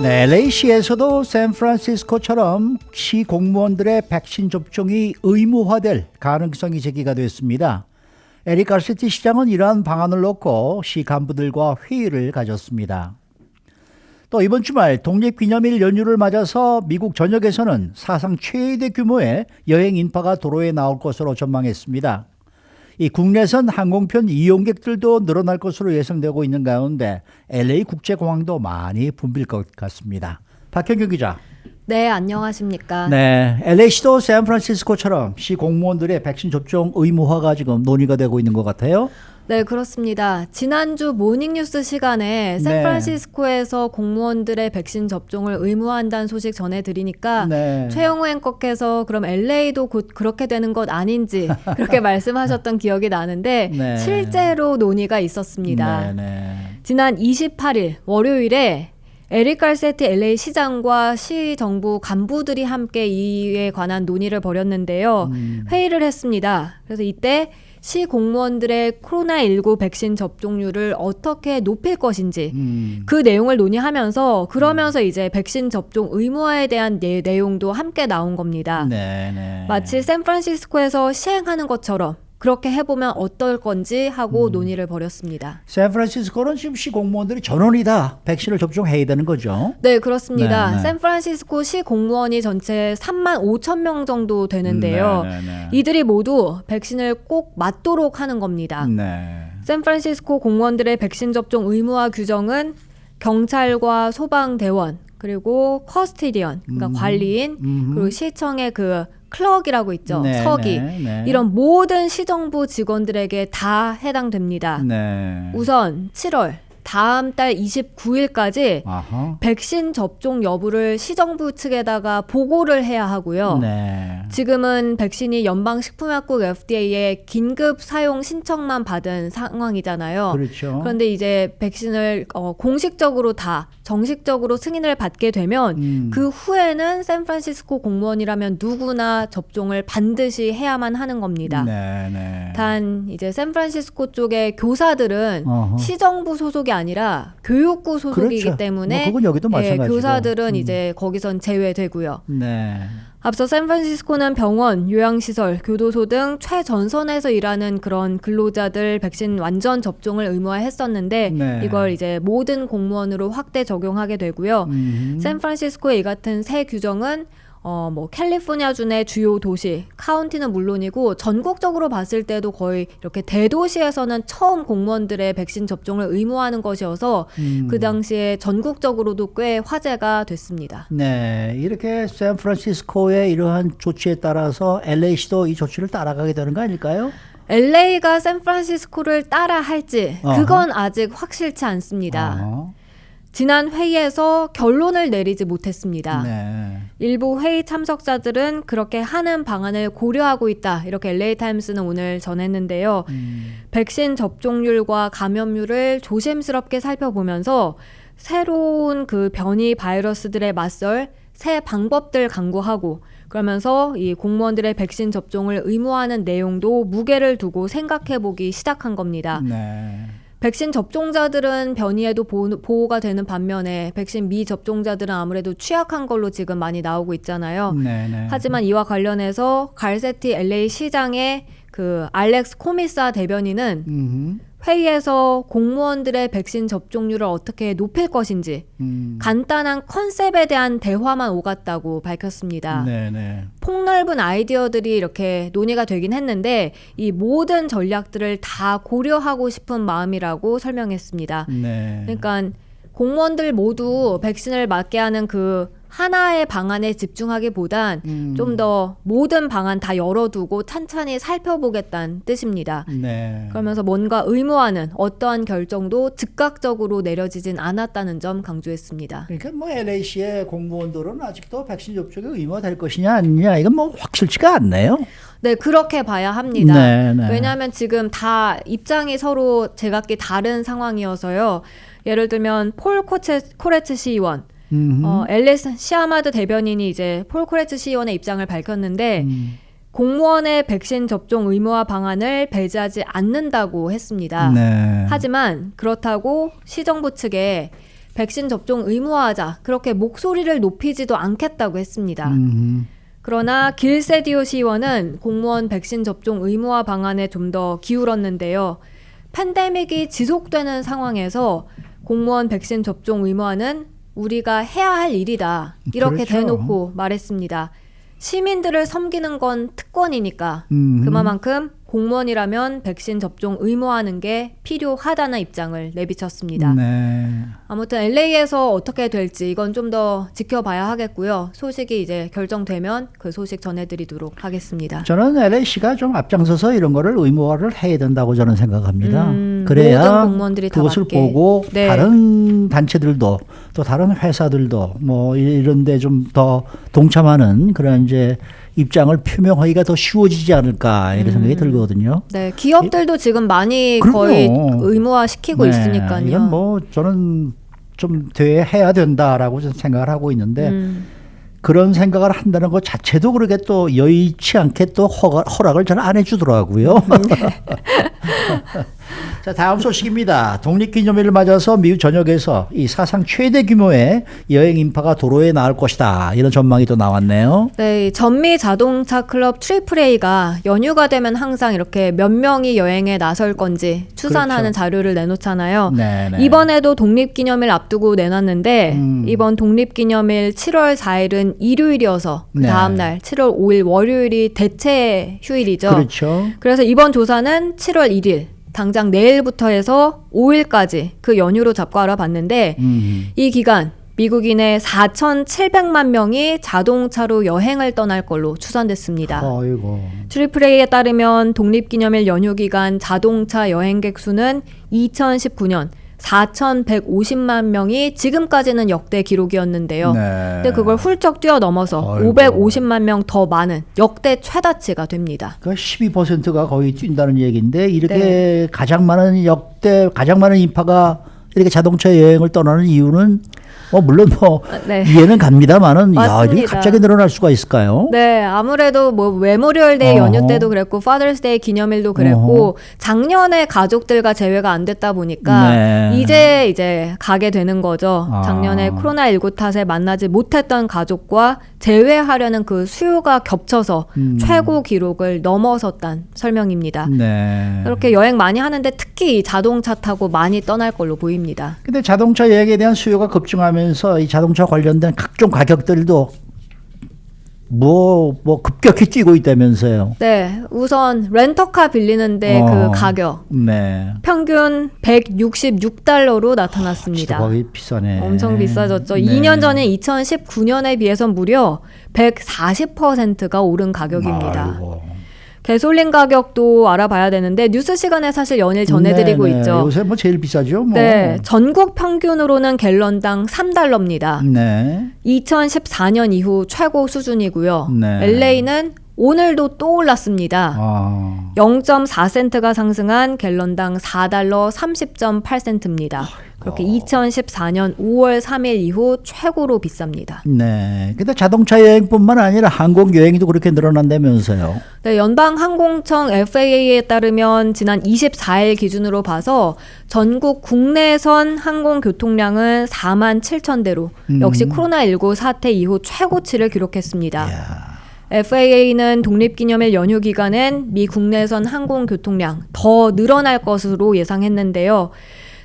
네, LA시에서도 샌프란시스코처럼 시 공무원들의 백신 접종이 의무화될 가능성이 제기가 됐습니다. 에릭 가르세티 시장은 이러한 방안을 놓고 시 간부들과 회의를 가졌습니다. 또 이번 주말 독립기념일 연휴를 맞아서 미국 전역에서는 사상 최대 규모의 여행 인파가 도로에 나올 것으로 전망했습니다. 이 국내선 항공편 이용객들도 늘어날 것으로 예상되고 있는 가운데 LA 국제공항도 많이 붐빌 것 같습니다. 박현경 기자. 네, 안녕하십니까. 네, LA시도 샌프란시스코처럼 시 공무원들의 백신 접종 의무화가 지금 논의가 되고 있는 것 같아요. 네, 그렇습니다. 지난주 모닝뉴스 시간에 샌프란시스코에서 공무원들의 백신 접종을 의무화한다는 소식 전해드리니까 최영우 앵커께서 그럼 LA도 곧 그렇게 되는 것 아닌지 그렇게 말씀하셨던 기억이 나는데 실제로 논의가 있었습니다. 지난 28일 월요일에 에릭 가르세티 LA 시장과 시 정부 간부들이 함께 이에 관한 논의를 벌였는데요. 회의를 했습니다. 그래서 이때 시 공무원들의 코로나19 백신 접종률을 어떻게 높일 것인지 그 내용을 논의하면서 그러면서 이제 백신 접종 의무화에 대한 내용도 함께 나온 겁니다. 마치 샌프란시스코에서 시행하는 것처럼 그렇게 해보면 어떨 건지 하고 논의를 벌였습니다. 샌프란시스코는 지금 시 공무원들이 전원이 다 백신을 접종해야 되는 거죠? 네, 그렇습니다. 샌프란시스코 시 공무원이 전체 3만 5천 명 정도 되는데요. 이들이 모두 백신을 꼭 맞도록 하는 겁니다. 샌프란시스코 공무원들의 백신 접종 의무화 규정은 경찰과 소방대원 그리고 커스티디언, 그러니까 관리인, 그리고 시청의 그 클럭이라고 있죠. 서기. 이런 모든 시정부 직원들에게 다 해당됩니다. 우선 7월 다음 달 29일까지 백신 접종 여부를 시정부 측에다가 보고를 해야 하고요. 지금은 백신이 연방식품약국 FDA의 긴급 사용 신청만 받은 상황이잖아요. 그런데 이제 백신을 공식적으로 다 정식적으로 승인을 받게 되면 그 후에는 샌프란시스코 공무원이라면 누구나 접종을 반드시 해야만 하는 겁니다. 단 이제 샌프란시스코 쪽의 교사들은 시정부 소속이 아니라 교육부 소속이기 때문에 그건 여기도 마찬가지고. 교사들은 이제 거기선 제외되고요. 앞서 샌프란시스코는 병원, 요양시설, 교도소 등 최전선에서 일하는 그런 근로자들 백신 완전 접종을 의무화했었는데 이걸 이제 모든 공무원으로 확대 적용하게 되고요. 샌프란시스코의 이 같은 새 규정은 캘리포니아주의 주요 도시, 카운티는 물론이고 전국적으로 봤을 때도 거의 이렇게 대도시에서는 처음 공무원들의 백신 접종을 의무화하는 것이어서 그 당시에 전국적으로도 꽤 화제가 됐습니다. 네, 이렇게 샌프란시스코의 이러한 조치에 따라서 LA시도 이 조치를 따라가게 되는 거 아닐까요? LA가 샌프란시스코를 따라 할지 그건 아직 확실치 않습니다. 지난 회의에서 결론을 내리지 못했습니다. 일부 회의 참석자들은 그렇게 하는 방안을 고려하고 있다. 이렇게 LA타임스는 오늘 전했는데요. 백신 접종률과 감염률을 조심스럽게 살펴보면서 새로운 그 변이 바이러스들에 맞설 새 방법들 강구하고 그러면서 이 공무원들의 백신 접종을 의무화하는 내용도 무게를 두고 생각해보기 시작한 겁니다. 백신 접종자들은 변이에도 보호가 되는 반면에 백신 미접종자들은 아무래도 취약한 걸로 지금 많이 나오고 있잖아요. 하지만 이와 관련해서 가르세티 LA 시장의 그 알렉스 코미사 대변인은 회의에서 공무원들의 백신 접종률을 어떻게 높일 것인지 간단한 컨셉에 대한 대화만 오갔다고 밝혔습니다. 폭넓은 아이디어들이 이렇게 논의가 되긴 했는데 이 모든 전략들을 다 고려하고 싶은 마음이라고 설명했습니다. 그러니까 공무원들 모두 백신을 맞게 하는 그 하나의 방안에 집중하기보단 좀 더 모든 방안 다 열어두고 찬찬히 살펴보겠다는 뜻입니다. 그러면서 뭔가 의무화는 어떠한 결정도 즉각적으로 내려지진 않았다는 점 강조했습니다. 그러니까 LA시의 공무원들은 아직도 백신 접종이 의무화될 것이냐 아니냐 이건 확실치가 않네요. 네, 그렇게 봐야 합니다. 왜냐하면 지금 다 입장이 서로 제각기 다른 상황이어서요. 예를 들면 폴 코레츠 시의원, 앨리스 시아마드 대변인이 이제 폴 코레츠 시의원의 입장을 밝혔는데 공무원의 백신 접종 의무화 방안을 배제하지 않는다고 했습니다. 하지만 그렇다고 시정부 측에 백신 접종 의무화하자 그렇게 목소리를 높이지도 않겠다고 했습니다. 그러나 길세디오 시의원은 공무원 백신 접종 의무화 방안에 좀 더 기울었는데요. 팬데믹이 지속되는 상황에서 공무원 백신 접종 의무화는 우리가 해야 할 일이다. 이렇게 그렇죠. 대놓고 말했습니다. 시민들을 섬기는 건 특권이니까 그만큼 공무원이라면 백신 접종 의무화하는 게 필요하다는 입장을 내비쳤습니다. 네. 아무튼 LA에서 어떻게 될지 이건 좀 더 지켜봐야 하겠고요. 소식이 이제 결정되면 그 소식 전해드리도록 하겠습니다. 저는 LA시가 좀 앞장서서 이런 거를 의무화를 해야 된다고 저는 생각합니다. 그래야 모든 공무원들이 다 그것을 맞게. 보고 네. 다른 단체들도 또 다른 회사들도 뭐 이런 데 좀 더 동참하는 그런 이제 입장을 표명하기가 더 쉬워지지 않을까 이런 생각이 들거든요. 네, 기업들도 지금 많이 그럼요. 거의 의무화시키고 네, 있으니까요. 이건 뭐 저는 좀 해야 된다라고 저는 생각을 하고 있는데 그런 생각을 한다는 것 자체도 그렇게 또 여의치 않게 또 허락을 잘 안 해주더라고요. 자, 다음 소식입니다. 독립기념일을 맞아서 미국 전역에서 이 사상 최대 규모의 여행 인파가 도로에 나올 것이다. 이런 전망이 또 나왔네요. 네, 전미 자동차 클럽 AAA가 연휴가 되면 항상 이렇게 몇 명이 여행에 나설 건지 추산하는 그렇죠. 자료를 내놓잖아요. 네네. 이번에도 독립기념일 앞두고 내놨는데 이번 독립기념일 7월 4일은 일요일이어서 그 네. 다음 날 7월 5일 월요일이 대체 휴일이죠. 그렇죠. 그래서 이번 조사는 7월 1일 당장 내일부터 해서 5일까지 그 연휴로 잡고 알아봤는데 이 기간 미국인의 4,700만 명이 자동차로 여행을 떠날 걸로 추산됐습니다. 아이고. AAA에 따르면 독립기념일 연휴 기간 자동차 여행객 수는 2019년 4,150만 명이 지금까지는 역대 기록이었는데요. 네. 근데 그걸 훌쩍 뛰어넘어서 아이고. 550만 명 더 많은 역대 최다치가 됩니다. 그 12%가 거의 뛴다는 얘기인데 이렇게 네. 가장 많은 인파가 이렇게 자동차 여행을 떠나는 이유는 물론 네. 이해는 갑니다만은 야, 맞습니다. 이렇게 갑자기 늘어날 수가 있을까요? 네, 아무래도 뭐 메모리얼데이 연휴 어허. 때도 그랬고 파더스데이 기념일도 그랬고 작년에 가족들과 제외가 안 됐다 보니까 네. 이제 가게 되는 거죠. 아. 작년에 코로나19 탓에 만나지 못했던 가족과 재회하려는 그 수요가 겹쳐서 최고 기록을 넘어섰단 설명입니다. 네. 그렇게 여행 많이 하는데 특히 자동차 타고 많이 떠날 걸로 보입니다. 근데 자동차 여행에 대한 수요가 급증하면서 이 자동차 관련된 각종 가격들도 급격히 뛰고 있다면서요. 네, 우선 렌터카 빌리는데 그 가격 네. 평균 166달러로 나타났습니다. 거의 비싸네. 엄청 비싸졌죠. 네. 2년 전인 2019년에 비해서 무려 140%가 오른 가격입니다. 아이고. 가솔린 가격도 알아봐야 되는데 뉴스 시간에 사실 연일 전해드리고 네, 있죠. 요새 제일 비싸죠. 네, 전국 평균으로는 갤런당 3달러입니다. 네. 2014년 이후 최고 수준이고요. 네. LA는 오늘도 또 올랐습니다. 0.4센트가 상승한 갤런당 4달러 30.8센트입니다. 그렇게 2014년 5월 3일 이후 최고로 비쌉니다. 네. 근데 자동차 여행뿐만 아니라 항공 여행도 그렇게 늘어난다면서요. 네, 연방항공청 FAA에 따르면 지난 24일 기준으로 봐서 전국 국내선 항공 교통량은 4만 7천 대로 역시 코로나19 사태 이후 최고치를 기록했습니다. 이야. FAA는 독립기념일 연휴 기간엔 미 국내선 항공 교통량 더 늘어날 것으로 예상했는데요.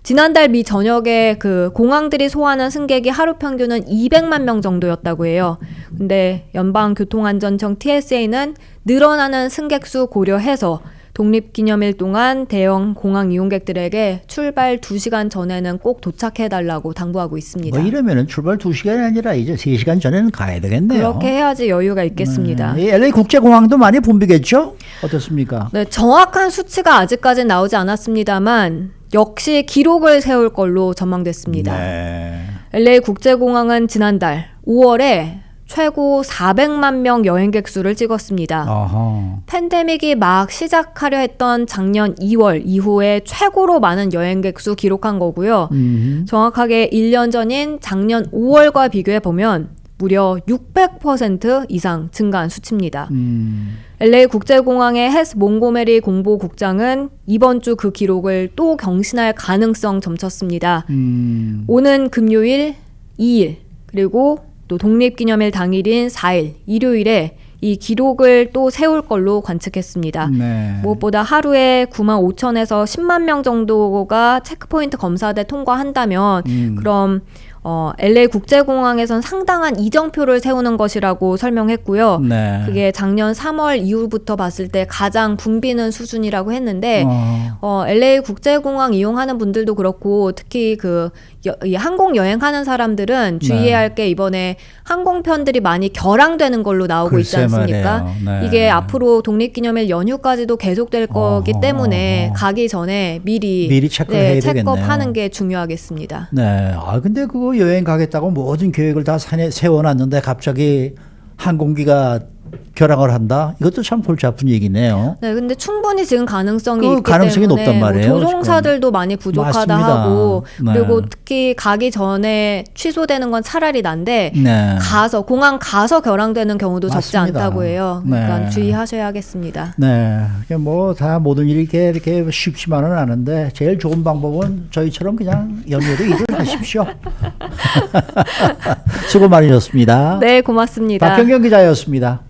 지난달 미 전역에 그 공항들이 소화하는 승객이 하루 평균은 200만 명 정도였다고 해요. 근데 연방교통안전청 TSA는 늘어나는 승객 수 고려해서 독립기념일 동안 대형 공항 이용객들에게 출발 2시간 전에는 꼭 도착해달라고 당부하고 있습니다. 이러면은 출발 2시간이 아니라 이제 3시간 전에는 가야 되겠네요. 그렇게 해야지 여유가 있겠습니다. 이 LA 국제공항도 많이 붐비겠죠? 어떻습니까? 네, 정확한 수치가 아직까지는 나오지 않았습니다만 역시 기록을 세울 걸로 전망됐습니다. 네. LA 국제공항은 지난달 5월에 최고 400만 명 여행객 수를 찍었습니다. 어허. 팬데믹이 막 시작하려 했던 작년 2월 이후에 최고로 많은 여행객 수 기록한 거고요. 정확하게 1년 전인 작년 5월과 비교해 보면 무려 600% 이상 증가한 수치입니다. LA 국제공항의 헤스 몽고메리 공보국장은 이번 주 그 기록을 또 경신할 가능성 점쳤습니다. 오는 금요일 2일 그리고 또 독립기념일 당일인 4일 일요일에 이 기록을 또 세울 걸로 관측했습니다. 네. 무엇보다 하루에 9만 5천에서 10만 명 정도가 체크포인트 검사대 통과한다면 그럼 LA 국제공항에선 상당한 이정표를 세우는 것이라고 설명했고요. 네. 그게 작년 3월 이후부터 봤을 때 가장 붐비는 수준이라고 했는데 LA 국제공항 이용하는 분들도 그렇고 특히 이 항공 여행하는 사람들은 주의해야 할 게 이번에 항공편들이 많이 결항되는 걸로 나오고 있지 않습니까? 네. 이게 앞으로 독립기념일 연휴까지도 계속될 거기 때문에 가기 전에 미리 체크를 해야 되겠네요. 체크업하는 게 중요하겠습니다. 네. 근데 그거 여행 가겠다고 모든 계획을 다 세워놨는데 갑자기 항공기가 결항을 한다? 이것도 참 골치 아픈 얘기네요. 네, 근데 충분히 지금 가능성이 있기 가능성이 때문에 높단 말이에요, 조종사들도 많이 부족하다 맞습니다. 하고 네. 그리고 특히 가기 전에 취소되는 건 차라리 난데 네. 공항 가서 결항되는 경우도 적지 맞습니다. 않다고 해요. 그러니까 네. 주의하셔야겠습니다. 네. 뭐 다 모든 일이 이렇게 쉽지만은 않은데 제일 좋은 방법은 저희처럼 그냥 연휴에도 일을 하십시오. 수고 많으셨습니다. 네, 고맙습니다. 박경경 기자였습니다.